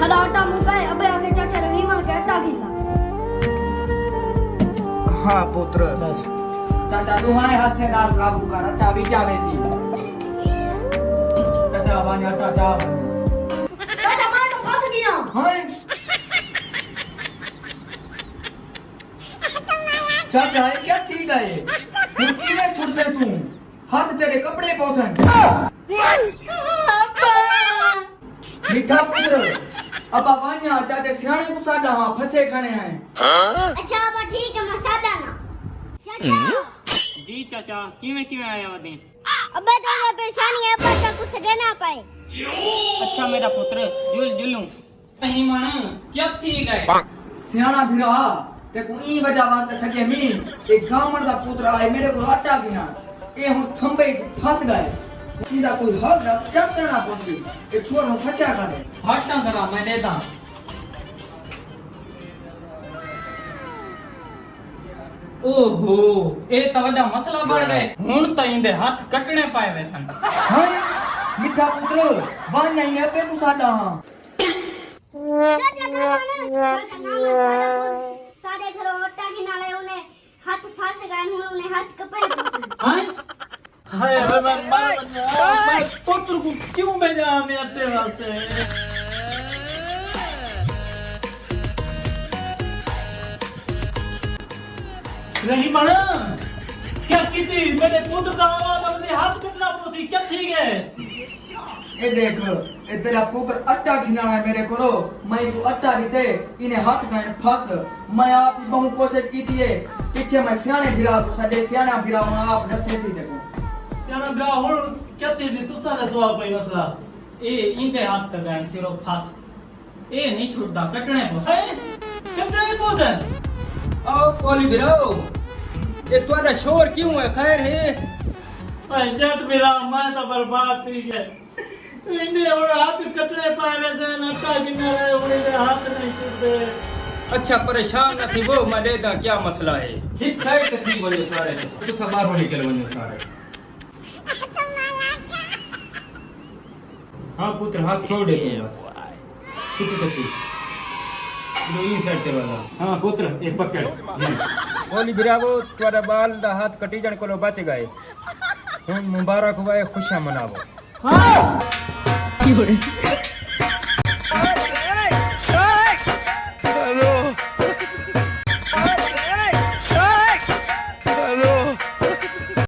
सारा आटा मुकाए अबे आगे चाचा रहीमान के आटा गिला हाँ पुत्र बस चाचा दुहाए हाथे नाल काबू कर अट्टा भी जावे सी चाचा बाने अट्टा जा चाचा मैं तो फंस गया हाय चाचा ये क्या थी गए मुर्गी में छुड़ से तू हाथ तेरे कपड़े पोसन अब्बा मीठा पुत्र अबा वान्या चाचे सियाने को साडा हां फसे खाने हैं अच्छा अब्बा ठीक है मैं सादा ना चाचा जी चाचा किवें किवें आया वदी अब्बा तो ये परेशानी है अब्बा तो कुछ सगे ना पाए अच्छा मेरा पुत्र जुल जुलूं नहीं मन क्या थी गए सियाना भिरा ते को ई वजह वास्ते सके मी एक गामड़ दा पुत्र आए मेरे को आटा गिना ए हुन थंबे फस गए इंदा कोई हल ना क्या करना पड़ती ए छोर में फसा करे हटा जरा मैं देता ओहो ए तो वड्डा मसला बढ़ गए हुन तो इंदे हाथ कटने पाए वैसन हां मीठा पुत्र वान नहीं है पे कुसादा हां चाचा सारे घरों आटा गिनाले उन्हें हाथ फंस गए उन्हें हाथ कपड़े हाय हाय मैं पुत्र को क्यों भेजा मेरे अट्टे वास्ते रहीमन क्या की थी मेरे पुत्र का आवाज अपने हाथ कटना पोसी क्या थी गए ए देख ए तेरा पुत्र अट्टा खिलाना है मेरे को मैं को अट्टा दीते इन्हें हाथ गए फस मैं आप बहुत कोशिश की थी पीछे मैं सियाने भिरा को सदे सियाना भिरा आप दसे सी देखो सियाना ब्रा हुन क्या थी तुसा ने सवाल पई मसला ए इंदे हाथ तक गए सिरो फस ए नहीं छुटदा कटने पोस कितने पोसन आओ पोली बिराओ ये तुम्हारा शोर क्यों है खैर है भाई जट मेरा मैं तो बर्बाद थी गए इन्हें और हाथ कटने पाए वैसे नट्टा गिना रहे उन्हें हाथ नहीं छूटते अच्छा परेशान न थी वो मैं देदा क्या मसला है हित खैर तो थी वजह सारे तो सब बाहर निकल वजह सारे हाँ पुत्र हाथ छोड़ दे तुम बस कुछ तो थी दो ही साइड ते वाला हाँ पुत्र एक पकड़ बोली बिरावो तुम्हारा बाल दा हाथ कटी जन को बच गए तुम मुबारक हुआ खुशियां मनावो हाँ